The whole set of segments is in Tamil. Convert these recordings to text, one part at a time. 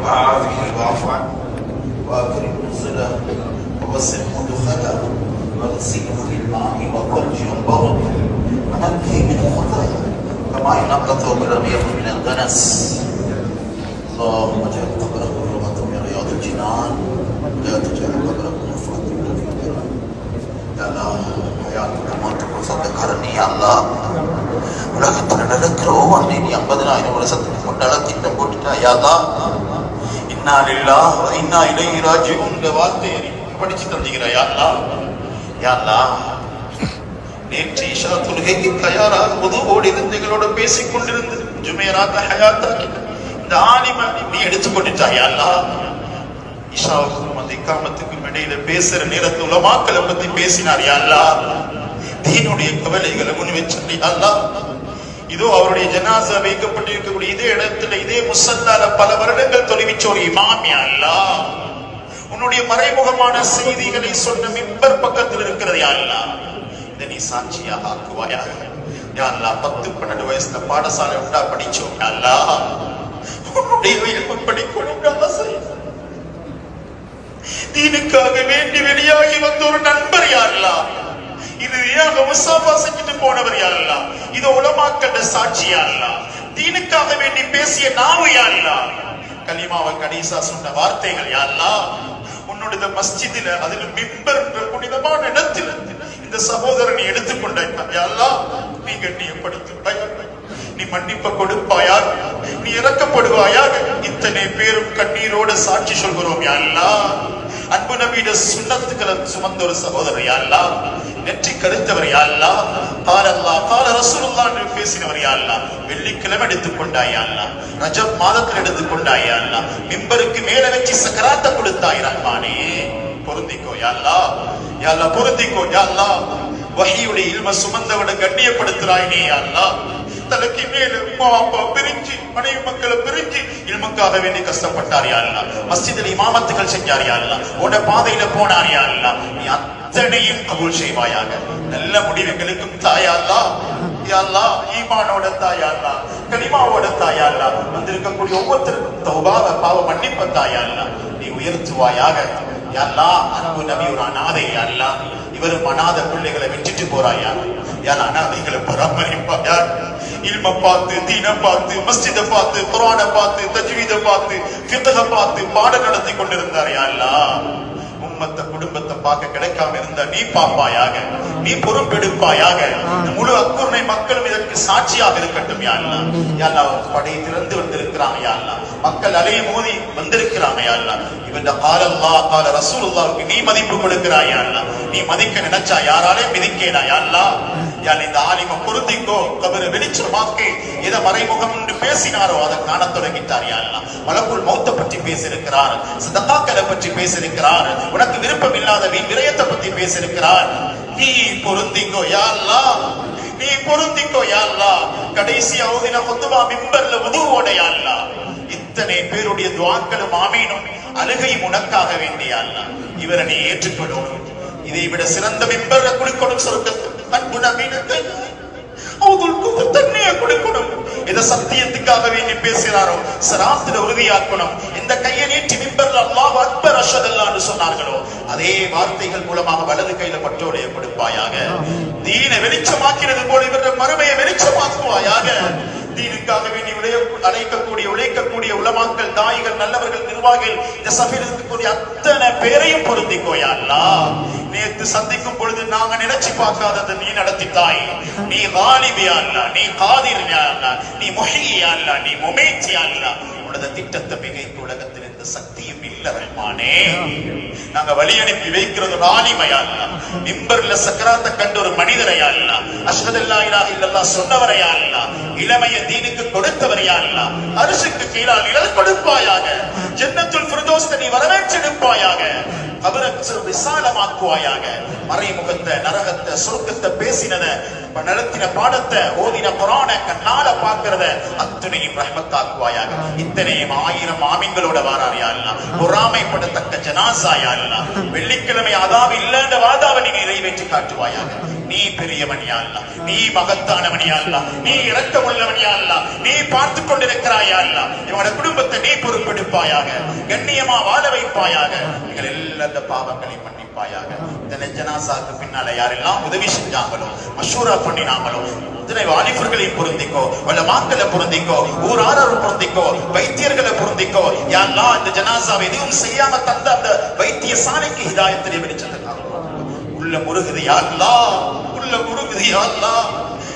هذه الوافع واكرم نزله ووسع مدخله واغسله بالماء والثلج والبرد ونقه من الخطايا كما ينقى ثوب الابيض من الدنس. اللهم اجعل قبره روضة من رياض الجنان ولا تجعل قبره حفرة من النار. يا الله حياتك موتك صدقني يا الله. உலகத்தில் நடக்கிறோம் அன்னை நீ 50,000 வருஷத்துக்கு முன்னால திட்டம் போட்டுட்டா. யா அல்லாஹ் இன்னா லில்லாஹ் வ இன்னா இலைஹி ராஜிஊன் இந்த வார்த்தையை படிச்சு தந்தீங்களா. யா அல்லாஹ் யா அல்லாஹ் நேற்று இஷா தொழுகைக்கு தயாராக உதுவோடு இருந்து எங்களோட பேசிக் கொண்டிருந்து ஜுமைராத்த ஹயாத்தாக்கி இந்த ஆலிம நீ எடுத்துக்கொண்டுட்டா. யா அல்லாஹ் இஷாவுக்கும் அந்த இக்காமத்துக்கும் இடையில பேசுற நேரத்து உலமாக்களை பத்தி பேசினார். யா அல்லாஹ் தீனுடைய கவலைகளை முன்வெச்சு யா அல்லாஹ் இதோ அவருடைய ஜனாசா வைக்கப்பட்டிருக்கக்கூடிய இதே இடத்துல இதே முசல்லால பல வருடங்கள் தொலைவிச்ச ஒரு இமாம். யா அல்லாஹ் உன்னுடைய மறைமுகமான செய்திகளை சொன்ன மிம்பர் பக்கத்தில் இருக்கிறது. யா அல்லாஹ் இதை நீ சாட்சியாக ஆக்குவாயாக. யா அல்லாஹ் 10-12 வயசுல பாடசாலை உண்டா படிச்சோம். யா அல்லாஹ் உன்னுடைய இல்ம படிக்கணும் ஆசை. தீனுக்காக வேண்டி வெளியாகி வந்த ஒரு நண்பர். யா அல்லாஹ் இறுதியாக முசாஃபா செஞ்சுட்டு போனவர். யா அல்லாஹ் இது உலமாக்களோட சாட்சி. யா அல்லாஹ் தீனுக்காக வேண்டி பேசிய நாவு. யா அல்லாஹ் கலிமாவை கடைசா சொன்ன வார்த்தைகள். யா அல்லாஹ் உன்னுடைய மஸ்ஜிதில அதில் மிம்பர் என்ற புனிதமான இடத்தில் இந்த சகோதரனை எடுத்துக்கொண்டாய். யா அல்லாஹ் நீ கண்ணியப்படுத்துவாயாக, நீ மன்னிப்பு கொடுப்பாயாக, நீ இறக்கப்படுவாயாக. இத்தனை பேரும் கண்ணீரோடு சாட்சி சொல்கிறோம். யா அல்லாஹ் அன்பு நபியுடைய சுன்னத்துக்களை சுமந்த ஒரு சகோதரர். யா அல்லாஹ் நெற்றி கருத்தவர். யா அல்லாஹ் கால அல்லாஹ் கால ரசூலுல்லாஹ் என்று பேசினவர். யா அல்லாஹ் வெள்ளிக்கிழமை எடுத்துக்கொண்டாய். யா அல்லாஹ் ரஜப் மாதத்தில் எடுத்துக்கொண்டாய். யா அல்லாஹ் மிம்பருக்கு மேல வச்சு சக்கராத்த கொடுத்தாய். ரஹ்மானே பொருந்திக்கோ. யா அல்லாஹ் யா அல்லாஹ் பொருந்திக்கோ. யா அல்லாஹ் வஹீயுடைய இல்ம சுமந்தவனை கண்ணியப்படுத்துறாய் நீ. யா அல்லாஹ் தனக்கு மேல உம்மா அப்பா பிரிஞ்சு மனைவி மக்களை பிரிஞ்சு இல்முக்காக வேண்டி கஷ்டப்பட்டார். யா அல்லாஹ் மஸ்ஜிதில் இமாமத்துகள் செஞ்சார். யா அல்லாஹ் உன்னுடைய பாதையில போனார். யா அல்லாஹ் நீ அத்தனையும் கபூல் செய்வாயாக. நல்ல முடிவுகளுக்கும் தாயா அல்லாஹ். யா அல்லாஹ் ஈமானோட தாயா அல்லாஹ், கலிமாவோட தாயா அல்லாஹ், வந்திருக்கக்கூடிய ஒவ்வொருத்தருக்கும் தௌபாவ பாவ மன்னிப்ப தாயா அல்லாஹ் நீ உயர்த்துவாயாக. யா அல்லாஹ் அன்பு நபி ஒரு அநாதை. யா அல்லாஹ் இவரும் அநாத பிள்ளைகளை விட்டுட்டு போறாயா. யா அல்லாஹ் அநாதைகளை பராமரிப்பாயா. இல்ம பார்த்து, தீன பார்த்து, மஸ்ஜித பார்த்து, குர்ஆன பார்த்து, தஜ்வீத பார்த்து, ஃபிக்ஹ பார்த்து பாடம் நடத்தி கொண்டிருந்தார். யா அல்லாஹ் உம்மத்த குடும்பத்தை பார்க்க கிடைக்காம இருந்தா நீ பாப்பாயாக, நீ பொறுப்பெடுப்பாயாக. முழு அக்குர்ணை மக்களும் இதற்கு சாட்சியாக இருக்கட்டும். யா அல்லாஹ் யா அல்லாஹ் படை திறந்து வந்திருக்கிறாங்க. யா அல்லாஹ் மக்கள் அலைய மோதி வந்திருக்கிறாங்க. யா அல்லாஹ் இவன் கால அல்லாஹ் கால ரசூலுல்லாஹ்வுக்கு நீ மதிப்பு கொடுக்கிறாய். யா அல்லாஹ் நீ மதிக்க நினைச்சா யாராலையும் மிதிக்கேடா. யா அல்லாஹ் யா இந்த ஆலிம பொருந்திக்கோ. கபரை வெளிச்சமாக்கி எதை மறைமுகம் என்று பேசினாரோ அதை காண தொடங்கிட்டார். யா அல்லாஹ் மலக்குல் மௌத்தை பற்றி பேசியிருக்கிறார், சதகாக்களை பற்றி பேசியிருக்கிறார், உனக்கு விருப்பம் இல்லாத விரயத்தை பற்றி பேசியிருக்கிறார். நீ பொருந்திக்கோ. யா அல்லாஹ் நீ பொருந்திக்கோ. யா அல்லாஹ் கடைசி ஓதின குத்பா மிம்பர்ல வுதுவோட. யா அல்லாஹ் இத்தனை பேருடைய துஆக்களும் ஆமீனும் அழுகையும் உனக்காக வேண்டிய. யா அல்லாஹ் இவரை நீ ஏற்றுக்கொள்ளும். இதை விட சிறந்த மிம்பர்ல குளிக்கணும். சொர்க்கத்தில் அன்பு நபியினத்தை தண்ணியை குடிக்கணும். எதை சத்தியத்துக்காக வேண்டி பேசுகிறாரோ சராத்துல உறுதியாக்கணும். இந்த கையை நீட்டி மிம்பர்ல அல்லாஹ் அக்பர் அஷ்ஹதுல்லாஹ் என்று சொன்னார்களோ அதே வார்த்தைகள் மூலமாக வலது கையில பட்டோடைய கொடுப்பாயாக. தீனை வெளிச்சமாக்கிறது போல இவருடைய மறுமையை வெளிச்சமாக்குவாயாக. தீனுக்காக வேண்டி உழைக்கக்கூடிய உலமாக்கள், தாயிகள், நல்லவர்கள், நிர்வாகிகள், இந்த சபையில் இருக்கக்கூடிய அத்தனை பேரையும் பொருந்திக்கோ. யா அல்லாஹ் நேற்று சந்திக்கும் பொழுது நாங்க நினைச்சு பார்க்காததை நீ நடத்திட்டாய். நீ காலிப் யா அல்லாஹ், நீ காதிர் யா அல்லாஹ், நீ முஹ்யி யா அல்லாஹ், நீ முமீத் யா அல்லாஹ். உனது திட்டத்தை மிகைக்க உலகத்தில் எந்த சக்தியும் இல்ல ரஹ்மானே. நாங்க வழி அனுப்பி வைக்கிறது ஆலிம. யா அல்லாஹ் மிம்பர்ல சக்கராத்தை கண்ட ஒரு மனிதரை. யா அல்லாஹ் அஷ்ஹது அல்லா இலாஹ இல்லல்லாஹ் சொன்னவரை. யா அல்லாஹ் இளமையை தீனுக்கு கொடுத்தவர். யா அல்லாஹ் அரிசுக்கு கீழால் நிழல் கொடுப்பாயாக. ஜன்னத்துல் ஃபிர்தௌஸ் நீ வரவேற்றெடுப்பாயாக. கபரை விசாலமாக்குவாயாக. மறைமுகத்தை, நரகத்தை, சொர்க்கத்தை பேசினத, நடத்தின பாடத்தை, ஓதின குர்ஆனை கண்ணால பார்க்கிறத அத்துணையும் ரஹ்மத்தாக்குவாயாக. இத்தனையும் 1000 ஆமீன்களோட வாரார் யா அல்லாஹ். பொறாமைப்படத்தக்க ஜனாசா யா அல்லாஹ். வெள்ளிக்கிழமை அதாவு இல்லன்ற வாதாவை நீ நிறைவேற்றி காட்டுவாயாக. நீ பெரியவன் யா அல்லாஹ், நீ மகத்தானவன் யா அல்லாஹ், நீ இரக்கமுள்ளவன் யா அல்லாஹ், நீ பார்த்து கொண்டிருக்கிறாய் யா அல்லாஹ். இவனோட குடும்பத்தை நீ பொறுப்பெடுப்பாயாக, கண்ணியமா வாழ வைப்பாயாக. எங்கள் எல்லா பாவங்களையும் மன்னிப்பாயாக. இந்த ஜனாசாக்கு பின்னால யாரெல்லாம் உதவி செஞ்சாங்களோ, மஷூரா பண்ணினாங்களோ, இத்தனை வாலிபர்களையும் பொருந்திக்கோ, உலமாக்களை பொருந்திக்கோ, ஊராரை பொருந்திக்கோ, வைத்தியர்களை பொருந்திக்கோ. யா அல்லாஹ், இந்த ஜனாசாவை எதுவும் செய்யாம தந்த அந்த வைத்தியசாலைக்கு ஹிதாயத்திலே வெளிச்சத்துக்காக உள்ள முருகுது யா அல்லாஹ், உள்ள முருகுது யா அல்லாஹ்.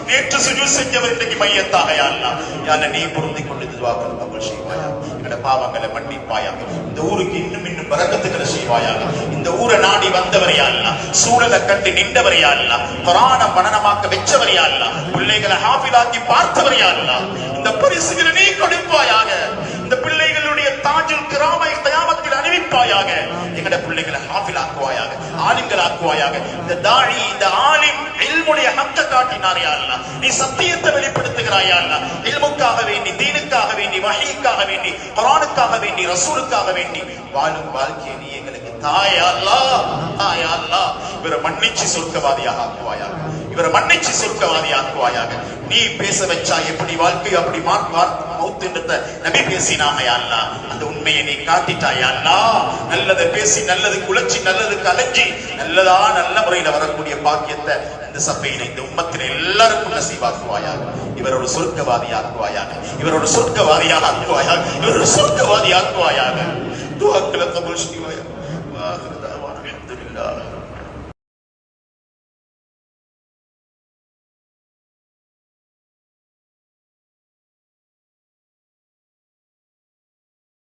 நேற்று சுஜூத் செஞ்சவர் இன்றைக்கு மையத்தாக யா அல்லாஹ். யா அல்லாஹ், நீ பொருந்திக் கொண்டு துஆக்கள் கபூல் செய்வாயா. எங்கட பாவங்களை மன்னிப்பாயாக. இந்த ஊருக்கு இன்னும் இன்னும் பரக்கத்துக்களை செய்வாயாக. இந்த ஊரை நாடி வந்தவர் யா அல்லாஹ், சூழலை கண்டு நின்றவர் யா அல்லாஹ், குர்ஆனை மனனமாக்க வெச்சவர் யா அல்லாஹ், பிள்ளைகளை ஹாஃபிலாக்கி பார்த்தவர் யா அல்லாஹ். இந்த பரிசுகளை நீ கொடுப்பாயாக. இந்த பிள்ளைகளுடைய தாஜுல் கிராமை கியாமத்தில் அணிவிப்பாயாக. எங்கட பிள்ளைகளை ஹாஃபிலாக்குவாயாக, ஆலிம்களாக்குவாயாக. இந்த தாழி, இந்த ஆலிம் இல்முடைய ஹக்க காட்டினார் யா அல்லாஹ். நீ சத்தியத்தை வெளிப்படுத்துகிறாய் யா அல்லாஹ். இல்முக்காக வேண்டி, தீனுக்காக வேண்டி, வஹீக்காக வேண்டி, குர்ஆனுக்காக வேண்டி, ரசூலுக்காக வேண்டி வாழும் வாழ்க்கையை நீ எங்களுக்கு தாய் யா அல்லாஹ், தாய் யா அல்லாஹ். இவரை மன்னிச்சு சொர்க்கவாதியாக ஆக்குவாயாக, இவரை மன்னிச்சு சொர்க்கவாதி ஆக்குவாயாக. நீ பேச வச்சா எப்படி வாழ்க்கை அப்படி மௌத்துன்றத நபி பேசினாங்க யா அல்லாஹ். அந்த உண்மையை நீ காட்டிட்டாய் யா அல்லாஹ். நல்லதை பேசி, நல்லது குலச்சி, நல்லது கலைஞ்சி, நல்லதா நல்ல முறையில வரக்கூடிய பாக்கியத்தை இந்த சபையில, இந்த உம்மத்தில எல்லாருக்கும் நசீபாக்குவாயாக. இவர் ஒரு சொர்க்கவாதி ஆக்குவாயாக, இவர் ஒரு சொர்க்கவாதியாக ஆக்குவாயாக, இவர் ஒரு சொர்க்கவாதி ஆக்குவாயாக. துஆக்களை கபூல் செய்வாயாக.